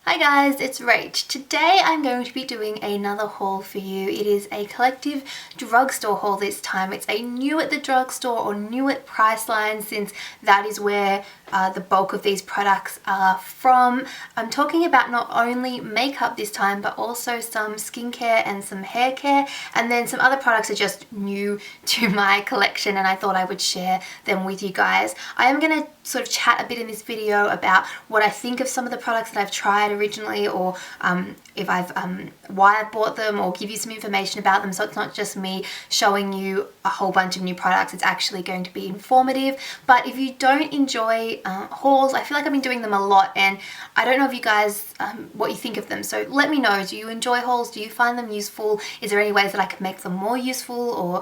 Hi guys, it's Rach. Today I'm going to be doing another haul for you. It is a collective drugstore haul this time. It's a new at the drugstore or new at Priceline, since that is where the bulk of these products are from. I'm talking about not only makeup this time, but also some skincare and some hair care, and then some other products are just new to my collection and I thought I would share them with you guys. I am going to sort of chat a bit in this video about what I think of some of the products that I've tried originally, or if I've why I bought them, or give you some information about them, so it's not just me showing you a whole bunch of new products. It's actually going to be informative. But if you don't enjoy hauls, I feel like I've been doing them a lot and I don't know if you guys what you think of them, so let me know. Do you enjoy hauls? Do you find them useful? Is there any ways that I can make them more useful, or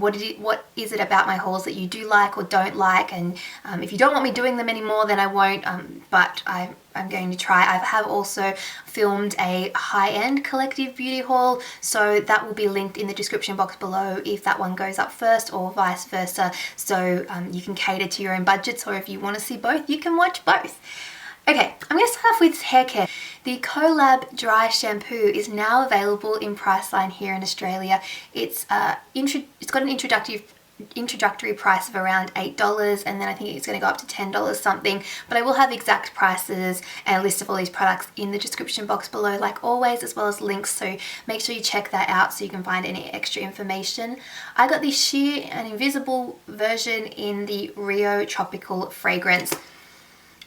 what is it about my hauls that you do like or don't like? And if you don't want me doing them anymore, then I won't, but I'm going to try. I have also filmed a high-end collective beauty haul, so that will be linked in the description box below if that one goes up first, or vice versa, so you can cater to your own budgets, or if you want to see both, you can watch both. Okay, I'm going to start off with hair care. The Collab Dry Shampoo is now available in Priceline here in Australia. It's got an introductory price of around $8, and then I think it's going to go up to $10 something, but I will have exact prices and a list of all these products in the description box below, like always, as well as links, so make sure you check that out so you can find any extra information. I got the sheer and invisible version in the Rio Tropical fragrance.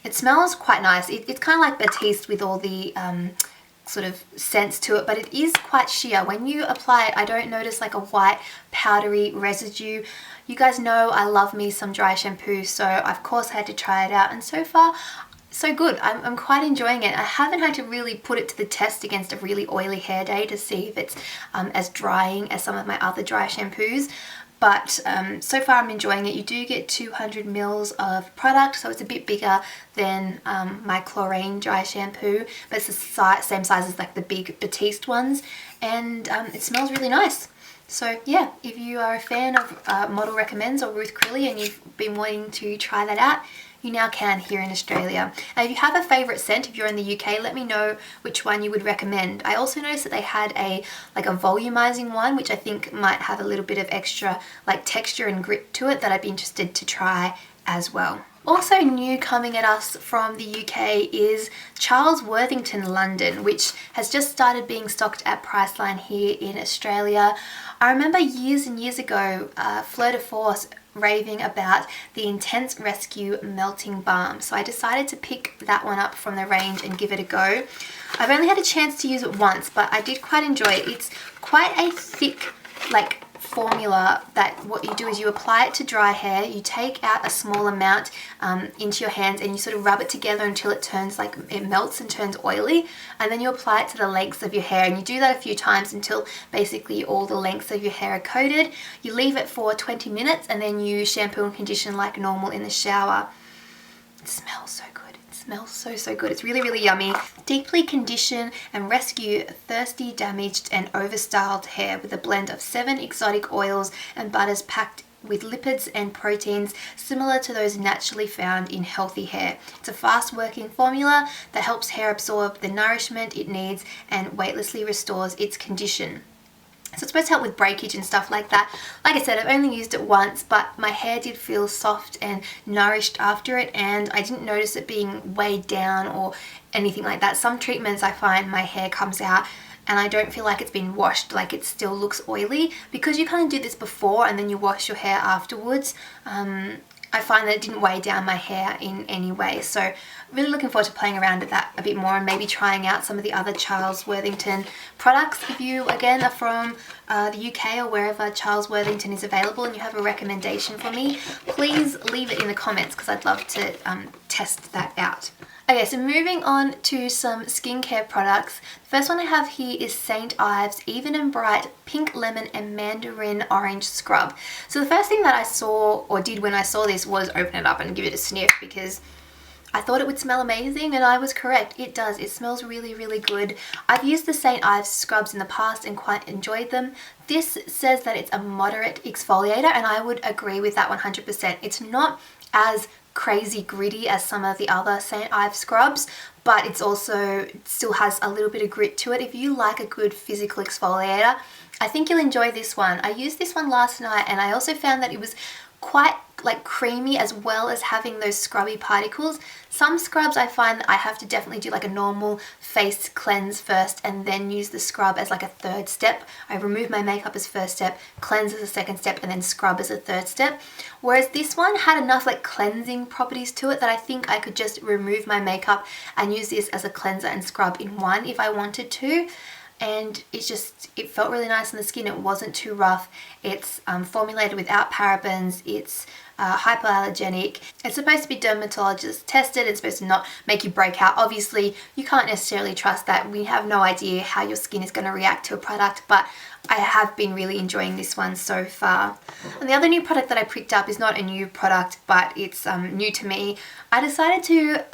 It smells quite nice. It's kind of like Batiste with all the sort of scents to it, but it is quite sheer. When you apply it, I don't notice like a white powdery residue. You guys know I love me some dry shampoo, so of course I had to try it out, and so far so good. I'm quite enjoying it. I haven't had to really put it to the test against a really oily hair day to see if it's as drying as some of my other dry shampoos, but so far I'm enjoying it. You do get 200 mils of product, so it's a bit bigger than my chlorine dry shampoo, but it's the same size as like the big Batiste ones, and it smells really nice. So yeah, if you are a fan of Model Recommends or Ruth Crilly and you've been wanting to try that out, you now can here in Australia. And if you have a favourite scent, if you're in the UK, let me know which one you would recommend. I also noticed that they had a volumizing one, which I think might have a little bit of extra like texture and grit to it, that I'd be interested to try as well. Also new coming at us from the UK is Charles Worthington London, which has just started being stocked at Priceline here in Australia. I remember years and years ago, Fleur de Force raving about the Intense Rescue Melting Balm, so I decided to pick that one up from the range and give it a go. I've only had a chance to use it once, but I did quite enjoy it. It's quite a thick like formula that what you do is you apply it to dry hair, you take out a small amount into your hands and you sort of rub it together until it turns like it melts and turns oily, and then you apply it to the lengths of your hair, and you do that a few times until basically all the lengths of your hair are coated. You leave it for 20 minutes and then you shampoo and condition like normal in the shower. It smells so good. Smells so good. It's really yummy. Deeply condition and rescue thirsty, damaged and overstyled hair with a blend of 7 exotic oils and butters packed with lipids and proteins similar to those naturally found in healthy hair. It's a fast working formula that helps hair absorb the nourishment it needs and weightlessly restores its condition. So it's supposed to help with breakage and stuff like that. Like I said, I've only used it once, but my hair did feel soft and nourished after it, and I didn't notice it being weighed down or anything like that. Some treatments I find my hair comes out and I don't feel like it's been washed, like it still looks oily. Because you kind of do this before and then you wash your hair afterwards, I find that it didn't weigh down my hair in any way. So really looking forward to playing around with that a bit more and maybe trying out some of the other Charles Worthington products. If you again are from the UK or wherever Charles Worthington is available and you have a recommendation for me, please leave it in the comments because I'd love to test that out. Okay, so moving on to some skincare products. The first one I have here is St. Ives Even and Bright Pink Lemon and Mandarin Orange Scrub. So the first thing that I saw, or did when I saw this, was open it up and give it a sniff because I thought it would smell amazing, and I was correct. It does. It smells really good. I've used the St. Ives scrubs in the past and quite enjoyed them. This says that it's a moderate exfoliator, and I would agree with that 100%. It's not as crazy gritty as some of the other St. Ives scrubs, but it's also still has a little bit of grit to it. If you like a good physical exfoliator, I think you'll enjoy this one. I used this one last night and I also found that it was quite like creamy as well as having those scrubby particles. Some scrubs I find that I have to definitely do like a normal face cleanse first and then use the scrub as like a third step. I remove my makeup as first step, cleanse as a second step, and then scrub as a third step. Whereas this one had enough like cleansing properties to it that I think I could just remove my makeup and use this as a cleanser and scrub in one if I wanted to. And it felt really nice on the skin. It wasn't too rough. It's formulated without parabens. It's hypoallergenic. It's supposed to be dermatologist tested. It's supposed to not make you break out. Obviously, you can't necessarily trust that. We have no idea how your skin is going to react to a product, but I have been really enjoying this one so far. And the other new product that I picked up is not a new product, but it's new to me. I decided to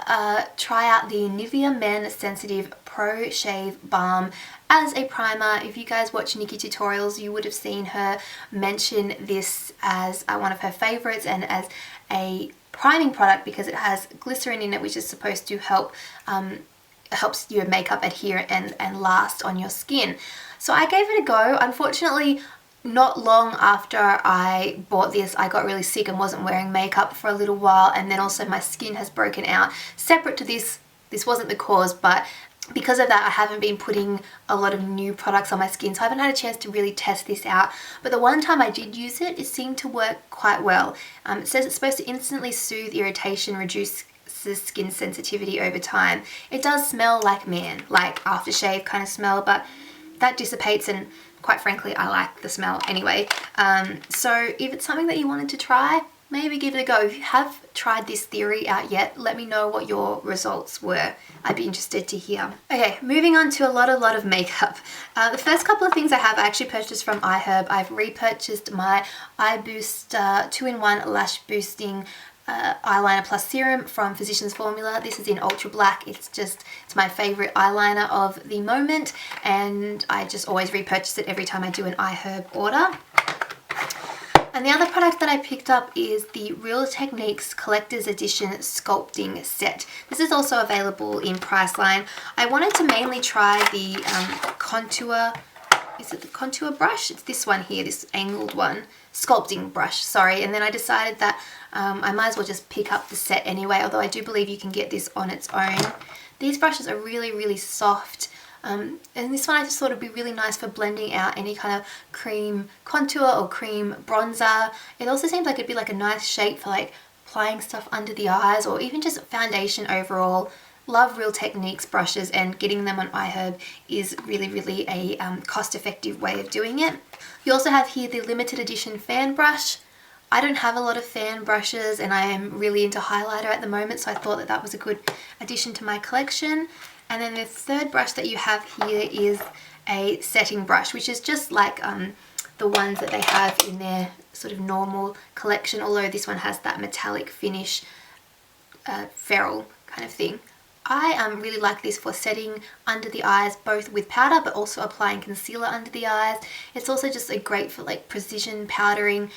try out the Nivea Men Sensitive Pro Shave Balm as a primer. If you guys watch Nikki tutorials, you would have seen her mention this as one of her favorites and as a priming product because it has glycerin in it, which is supposed to helps your makeup adhere and last on your skin. So I gave it a go. Unfortunately, not long after I bought this, I got really sick and wasn't wearing makeup for a little while, and then also my skin has broken out. Separate to this wasn't the cause, but because of that, I haven't been putting a lot of new products on my skin, so I haven't had a chance to really test this out. But the one time I did use it, it seemed to work quite well. It says it's supposed to instantly soothe irritation, reduce skin sensitivity over time. It does smell like aftershave kind of smell, but that dissipates, and quite frankly, I like the smell anyway. So if it's something that you wanted to try, maybe give it a go. If you have tried this theory out yet, let me know what your results were. I'd be interested to hear. Okay, moving on to a lot of makeup. The first couple of things I actually purchased from iHerb. I've repurchased my Eye Booster 2-in-1 Lash Boosting eyeliner plus serum from Physicians Formula. This is in ultra black. It's my favorite eyeliner of the moment, and I just always repurchase it every time I do an iHerb order. And the other product that I picked up is the Real Techniques Collector's Edition Sculpting Set. This is also available in Priceline. I wanted to mainly try the contour. Is it the contour brush? It's this one here, this angled one. Sculpting brush, sorry. And then I decided that I might as well just pick up the set anyway, although I do believe you can get this on its own. These brushes are really, really soft. And this one I just thought would be really nice for blending out any kind of cream contour or cream bronzer. It also seems like it'd be like a nice shape for like applying stuff under the eyes or even just foundation overall. Love Real Techniques brushes, and getting them on iHerb is really, really a cost-effective way of doing it. You also have here the limited edition fan brush. I don't have a lot of fan brushes and I am really into highlighter at the moment, so I thought that was a good addition to my collection. And then the third brush that you have here is a setting brush, which is just like the ones that they have in their sort of normal collection, although this one has that metallic finish, ferrule kind of thing. I really like this for setting under the eyes, both with powder but also applying concealer under the eyes. It's also just great for like precision powdering.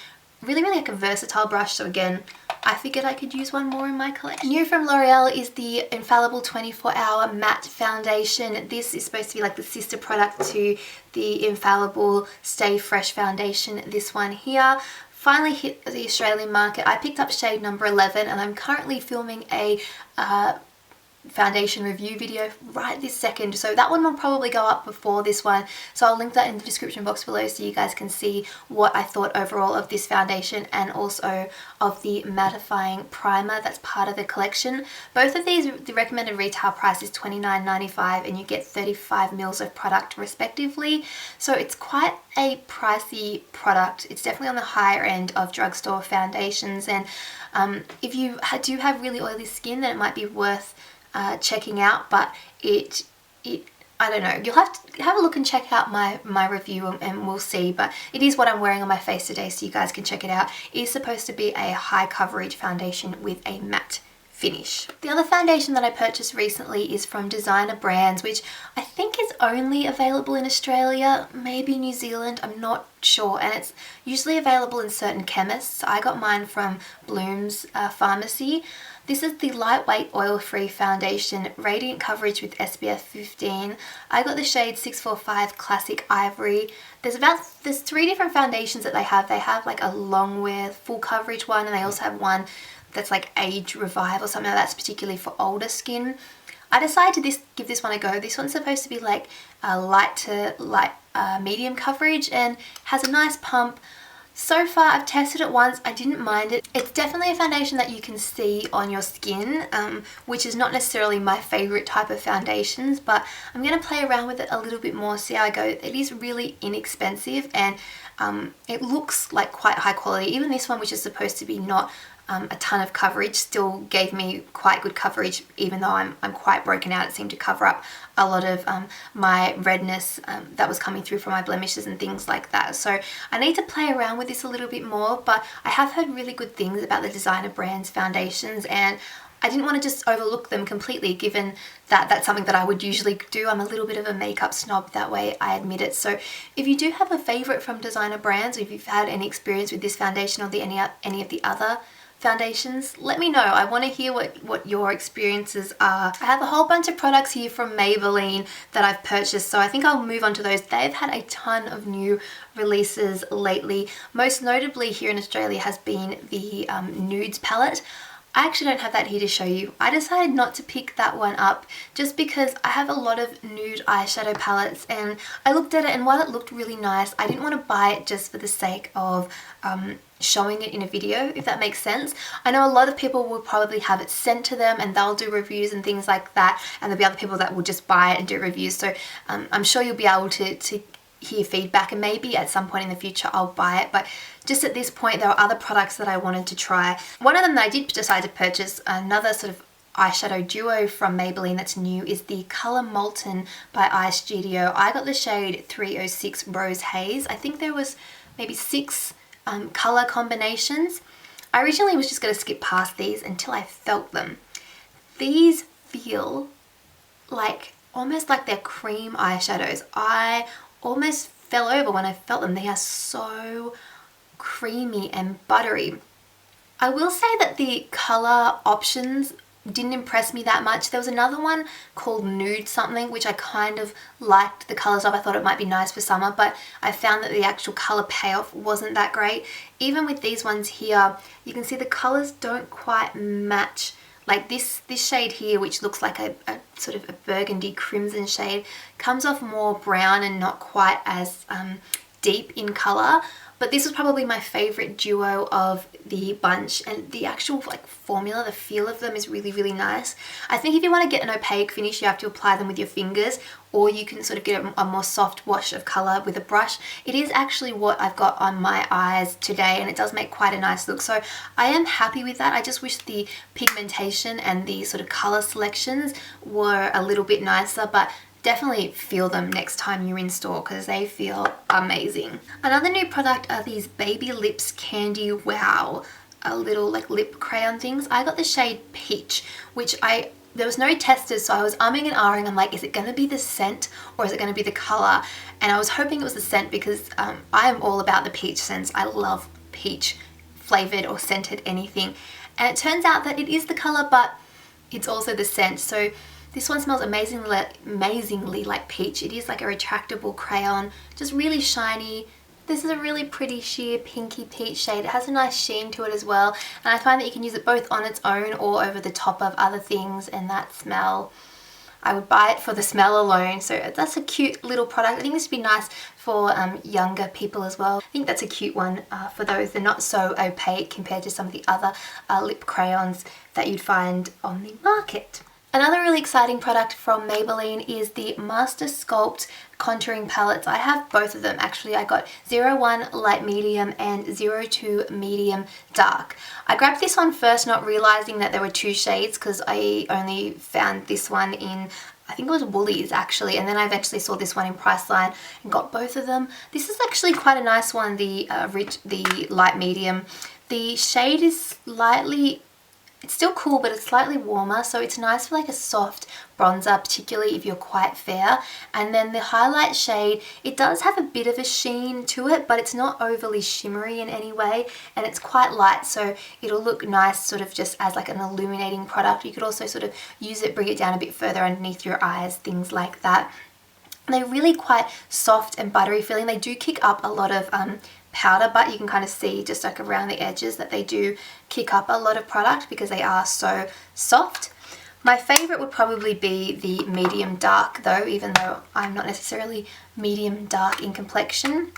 Really, really like a versatile brush. So again, I figured I could use one more in my collection. New from L'Oreal is the Infallible 24-Hour Matte Foundation. This is supposed to be like the sister product to the Infallible Stay Fresh Foundation. This one here finally hit the Australian market. I picked up shade number 11 and I'm currently filming a foundation review video right this second, so that one will probably go up before this one, so I'll link that in the description box below so you guys can see what I thought overall of this foundation and also of the mattifying primer that's part of the collection. Both of these, the recommended retail price is $29.95 and you get 35 mils of product respectively, so it's quite a pricey product. It's definitely on the higher end of drugstore foundations, and if you do have really oily skin, then it might be worth checking out, but I don't know, you'll have to have a look and check out my review and we'll see, but it is what I'm wearing on my face today, so you guys can check it out. It is supposed to be a high coverage foundation with a matte finish. The other foundation that I purchased recently is from Designer Brands, which I think is only available in Australia, maybe New Zealand, I'm not sure, and it's usually available in certain chemists. I got mine from Bloom's Pharmacy. This is the lightweight oil-free foundation, radiant coverage with SPF 15. I got the shade 645 Classic Ivory. There's 3 different foundations that they have. They have like a long wear full coverage one, and they also have one that's like Age Revive or something like that's particularly for older skin. I decided to give this one a go. This one's supposed to be like a light to light medium coverage and has a nice pump. So far I've tested it once, I didn't mind it. It's definitely a foundation that you can see on your skin, which is not necessarily my favourite type of foundations, but I'm going to play around with it a little bit more, see how I go. It is really inexpensive and it looks like quite high quality. Even this one, which is supposed to be not a ton of coverage, still gave me quite good coverage, even though I'm quite broken out. It seemed to cover up a lot of my redness that was coming through from my blemishes and things like that. So I need to play around with this a little bit more, but I have heard really good things about the Designer Brands foundations, and I didn't want to just overlook them completely, given that that's something that I would usually do. I'm a little bit of a makeup snob that way, I admit it. So if you do have a favourite from Designer Brands, or if you've had any experience with this foundation or any of the other foundations, let me know. I want to hear what your experiences are. I have a whole bunch of products here from Maybelline that I've purchased, so I think I'll move on to those. They've had a ton of new releases lately. Most notably here in Australia has been the Nudes palette. I actually don't have that here to show you. I decided not to pick that one up just because I have a lot of nude eyeshadow palettes, and I looked at it, and while it looked really nice, I didn't want to buy it just for the sake of showing it in a video, if that makes sense. I know a lot of people will probably have it sent to them and they'll do reviews and things like that, and there'll be other people that will just buy it and do reviews. So I'm sure you'll be able to hear feedback, and maybe at some point in the future I'll buy it, but just at this point there are other products that I wanted to try. One of them that I did decide to purchase, another sort of eyeshadow duo from Maybelline that's new, is the Colour Molten by Eye Studio. I got the shade 306 Rose Haze. I think there was maybe 6 colour combinations. I originally was just going to skip past these until I felt them. These feel like almost like they're cream eyeshadows. I almost fell over when I felt them. They are so creamy and buttery. I will say that the colour options didn't impress me that much. There was another one called Nude something, which I kind of liked the colours of. I thought it might be nice for summer, but I found that the actual colour payoff wasn't that great. Even with these ones here, you can see the colours don't quite match. Like this shade here, which looks like a sort of a burgundy crimson shade, comes off more brown and not quite as deep in colour. But this was probably my favourite duo of the bunch, and the actual like formula, the feel of them is really, really nice. I think if you want to get an opaque finish, you have to apply them with your fingers, or you can sort of get a more soft wash of colour with a brush. It is actually what I've got on my eyes today, and it does make quite a nice look. So I am happy with that. I just wish the pigmentation and the sort of colour selections were a little bit nicer, but definitely feel them next time you're in store because they feel amazing. Another new product are these Baby Lips Candy Wow, little like lip crayon things. I got the shade Peach, which there was no testers, so I was umming and ahhing. I'm like, is it going to be the scent or is it going to be the colour? And I was hoping it was the scent because I am all about the peach scents. I love peach flavoured or scented anything. And it turns out that it is the colour, but it's also the scent. So this one smells amazingly like peach. It is like a retractable crayon, just really shiny. This is a really pretty sheer pinky peach shade. It has a nice sheen to it as well, and I find that you can use it both on its own or over the top of other things, and that smell, I would buy it for the smell alone. So that's a cute little product. I think this would be nice for younger people as well. I think that's a cute one for those. They're not so opaque compared to some of the other lip crayons that you'd find on the market. Another really exciting product from Maybelline is the Master Sculpt contouring palettes. I have both of them actually. I got 01 Light Medium and 02 Medium Dark. I grabbed this one first not realizing that there were 2 shades because I only found this one in, I think it was Woolies actually, and then I eventually saw this one in Priceline and got both of them. This is actually quite a nice one, the Light Medium. The shade is It's still cool, but it's slightly warmer, so it's nice for like a soft bronzer, particularly if you're quite fair. And then the highlight shade, it does have a bit of a sheen to it, but it's not overly shimmery in any way, and it's quite light, so it'll look nice sort of just as like an illuminating product. You could also sort of use it, bring it down a bit further underneath your eyes, things like that. They're really quite soft and buttery feeling. They do kick up a lot of powder, but you can kind of see just like around the edges that they do kick up a lot of product because they are so soft. My favorite would probably be the medium dark though, even though I'm not necessarily medium dark in complexion.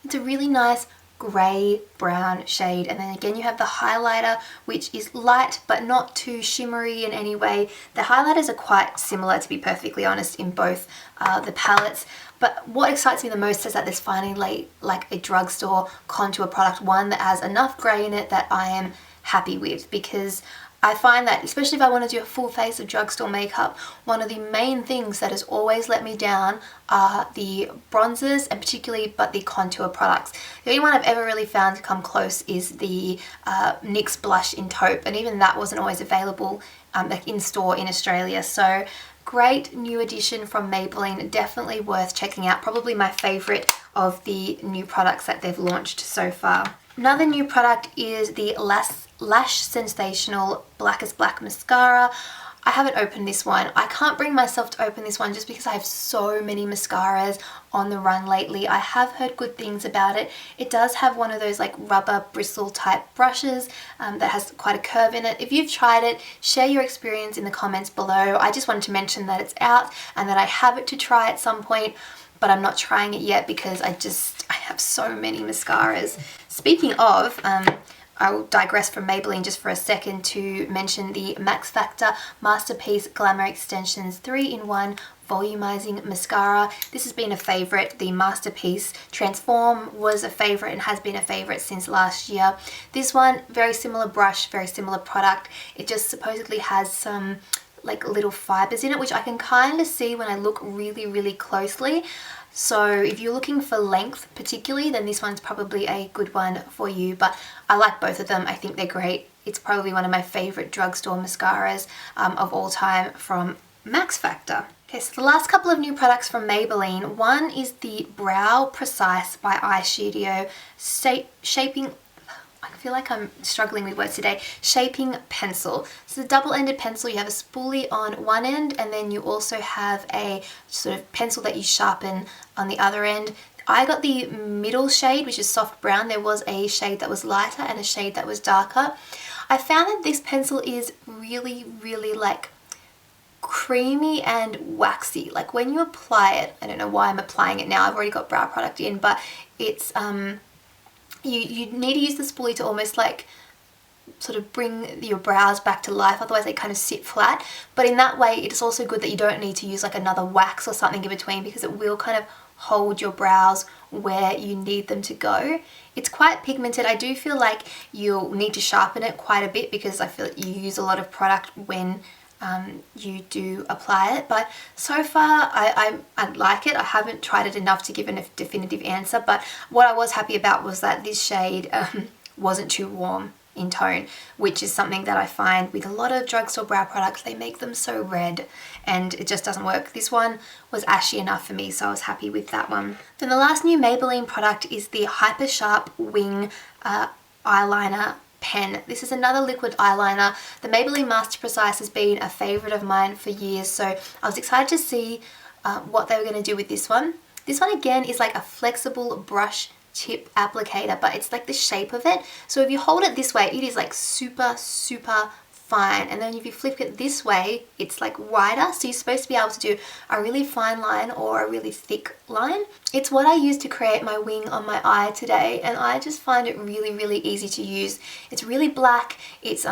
It's a really nice grey brown shade, and then again you have the highlighter, which is light but not too shimmery in any way. The highlighters are quite similar, to be perfectly honest, in both the palettes, but what excites me the most is that there's finally like a drugstore contour product, one that has enough grey in it that I am happy with, because I find that, especially if I want to do a full face of drugstore makeup, one of the main things that has always let me down are the bronzers, and particularly but the contour products. The only one I've ever really found to come close is the NYX blush in taupe, and even that wasn't always available like in store in Australia. So great new addition from Maybelline, definitely worth checking out. Probably my favourite of the new products that they've launched so far. Another new product is the Lash Sensational Blackest Black Mascara. I haven't opened this one. I can't bring myself to open this one just because I have so many mascaras on the run lately. I have heard good things about it. It does have one of those like rubber bristle type brushes that has quite a curve in it. If you've tried it, share your experience in the comments below. I just wanted to mention that it's out and that I have it to try at some point, but I'm not trying it yet because I have so many mascaras. Speaking of, I'll digress from Maybelline just for a second to mention the Max Factor Masterpiece Glamour Extensions 3-in-1 Volumizing Mascara. This has been a favourite. The Masterpiece Transform was a favourite and has been a favourite since last year. This one, very similar brush, very similar product. It just supposedly has some like little fibres in it, which I can kind of see when I look really, really closely. So if you're looking for length particularly, then this one's probably a good one for you, but I like both of them. I think they're great. It's probably one of my favourite drugstore mascaras of all time from Max Factor. Okay, so the last couple of new products from Maybelline. One is the Brow Precise by Eyeshadow Shaping... I feel like I'm struggling with words today. Shaping pencil. So the double-ended pencil, you have a spoolie on one end, and then you also have a sort of pencil that you sharpen on the other end. I got the middle shade, which is soft brown. There was a shade that was lighter and a shade that was darker. I found that this pencil is really, really like creamy and waxy. Like when you apply it, I don't know why I'm applying it now. I've already got brow product in, but it's you need to use the spoolie to almost like sort of bring your brows back to life, otherwise they kind of sit flat. But in that way, it's also good that you don't need to use like another wax or something in between, because it will kind of hold your brows where you need them to go. It's quite pigmented. I do feel like you'll need to sharpen it quite a bit because I feel like you use a lot of product when you do apply it, but so far I like it. I haven't tried it enough to give a definitive answer, but what I was happy about was that this shade wasn't too warm in tone, which is something that I find with a lot of drugstore brow products. They make them so red and it just doesn't work. This one was ashy enough for me, so I was happy with that one. Then the last new Maybelline product is the Hyper Sharp Wing eyeliner pen. This is another liquid eyeliner. The Maybelline Master Precise has been a favourite of mine for years, so I was excited to see what they were going to do with this one. This one again is like a flexible brush tip applicator, but it's like the shape of it. So if you hold it this way, it is like super, super fine, and then if you flip it this way, it's like wider, so you're supposed to be able to do a really fine line or a really thick line. It's what I used to create my wing on my eye today, and I just find it really, really easy to use. It's really black. It's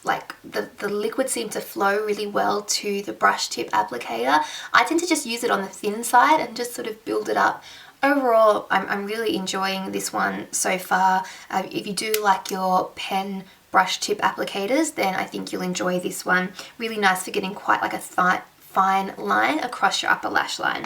like the liquid seems to flow really well to the brush tip applicator. I tend to just use it on the thin side and just sort of build it up. Overall, I'm really enjoying this one so far. If you do like your pen brush tip applicators, then I think you'll enjoy this one. Really nice for getting quite like a fine line across your upper lash line.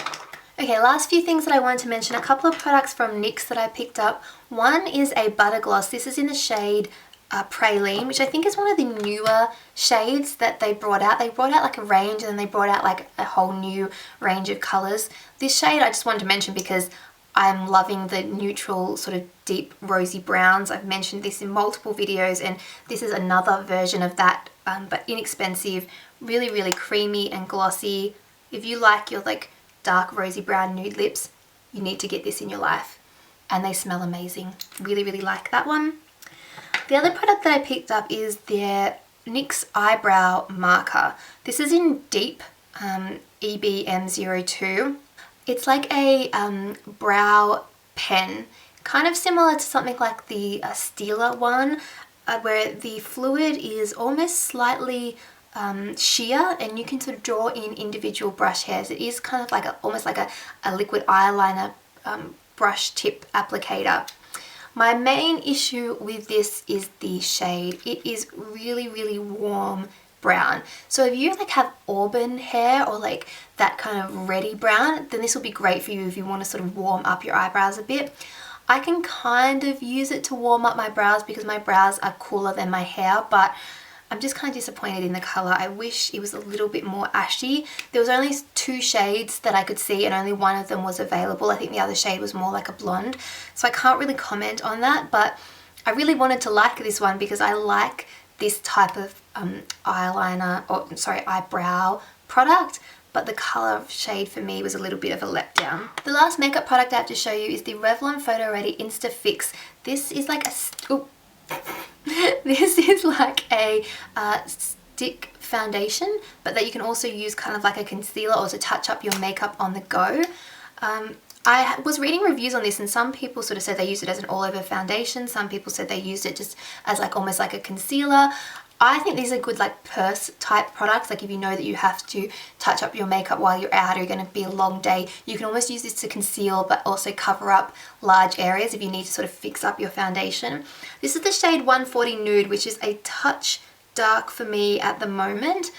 Okay, last few things that I wanted to mention. A couple of products from NYX that I picked up. One is a butter gloss. This is in the shade Praline, which I think is one of the newer shades that they brought out. They brought out like a range, and then they brought out like a whole new range of colours. This shade I just wanted to mention because I'm loving the neutral sort of deep rosy browns. I've mentioned this in multiple videos, and this is another version of that, but inexpensive, really, really creamy and glossy. If you like your like dark rosy brown nude lips, you need to get this in your life, and they smell amazing. Really, really like that one. The other product that I picked up is their NYX eyebrow marker. This is in Deep EBM02. It's like a brow pen, kind of similar to something like the Stila one, where the fluid is almost slightly sheer, and you can sort of draw in individual brush hairs. It is kind of like almost like a liquid eyeliner brush tip applicator. My main issue with this is the shade. It is really, really warm brown. So if you like have auburn hair or like that kind of reddy brown, then this will be great for you if you want to sort of warm up your eyebrows a bit. I can kind of use it to warm up my brows because my brows are cooler than my hair, but I'm just kind of disappointed in the colour. I wish it was a little bit more ashy. There was only 2 shades that I could see, and only one of them was available. I think the other shade was more like a blonde, so I can't really comment on that, but I really wanted to like this one because I like this type of eyebrow product, but the colour shade for me was a little bit of a letdown. The last makeup product I have to show you is the Revlon Photo Ready Insta Fix. This is like this is like a stick foundation, but that you can also use kind of like a concealer or to touch up your makeup on the go. I was reading reviews on this, and some people sort of said they used it as an all-over foundation. Some people said they used it just as like almost like a concealer. I think these are good like purse type products. Like if you know that you have to touch up your makeup while you're out or you're going to be a long day, you can almost use this to conceal but also cover up large areas if you need to sort of fix up your foundation. This is the shade 140 Nude, which is a touch dark for me at the moment,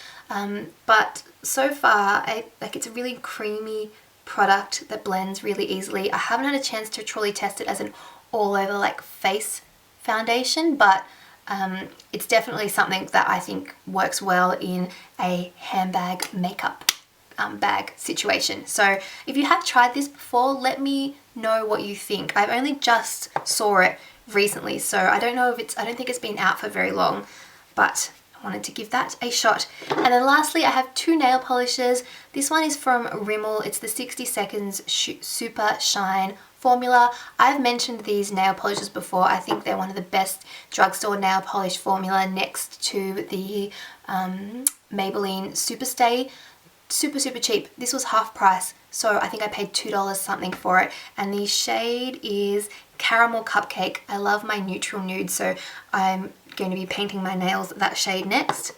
but so far it's a really creamy product that blends really easily. I haven't had a chance to truly test it as an all over like face foundation, but it's definitely something that I think works well in a handbag makeup bag situation. So if you have tried this before, let me know what you think. I've only just saw it recently, so I don't know if I don't think it's been out for very long, but I wanted to give that a shot. And then lastly, I have 2 nail polishes. This one is from Rimmel. It's the 60 Seconds Super Shine formula. I've mentioned these nail polishes before. I think they're one of the best drugstore nail polish formula next to the Maybelline Superstay. Super cheap. This was half price, so I think I paid $2 something for it, and the shade is Caramel Cupcake. I love my neutral nude, so I'm going to be painting my nails that shade next.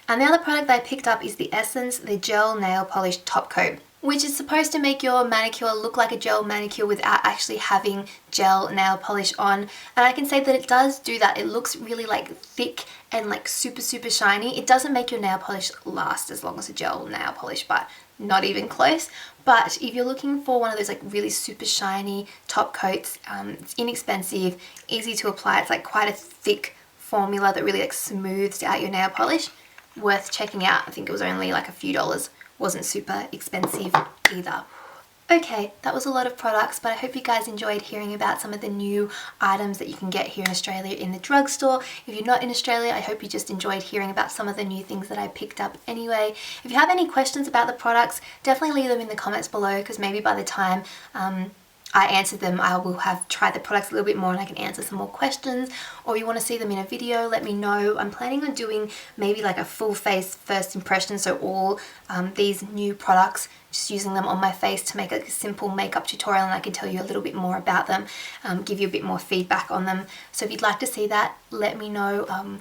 And the other product that I picked up is the Essence, the Gel Nail Polish Top Coat, which is supposed to make your manicure look like a gel manicure without actually having gel nail polish on. And I can say that it does do that. It looks really like thick and like super shiny. It doesn't make your nail polish last as long as a gel nail polish, but not even close. But if you're looking for one of those like really super shiny top coats, it's inexpensive, easy to apply. It's like quite a thick formula that really like smooths out your nail polish. Worth checking out. I think it was only like a few dollars. Wasn't super expensive either. Okay, that was a lot of products, but I hope you guys enjoyed hearing about some of the new items that you can get here in Australia in the drugstore. If you're not in Australia, I hope you just enjoyed hearing about some of the new things that I picked up anyway. If you have any questions about the products, definitely leave them in the comments below, because maybe by the time I answered them, I will have tried the products a little bit more and I can answer some more questions. Or you want to see them in a video, let me know. I'm planning on doing maybe like a full face first impression, so all these new products, just using them on my face to make like a simple makeup tutorial, and I can tell you a little bit more about them, give you a bit more feedback on them. So if you'd like to see that, let me know.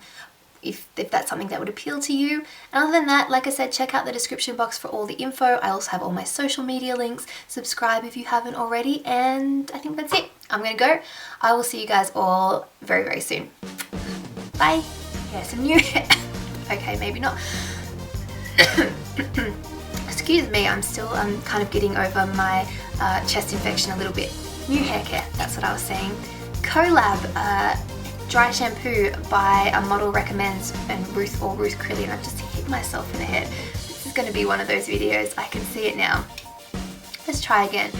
If that's something that would appeal to you. And other than that, like I said, check out the description box for all the info. I also have all my social media links. Subscribe if you haven't already, and I think that's it. I'm gonna go. I will see you guys all very soon. Bye. Yeah, some new hair. Okay, maybe not. Excuse me, I'm still kind of getting over my chest infection a little bit. New hair care, that's what I was saying. Collab Dry Shampoo by A Model Recommends and Ruth Crilly, and I've just hit myself in the head. This is going to be one of those videos. I can see it now. Let's try again.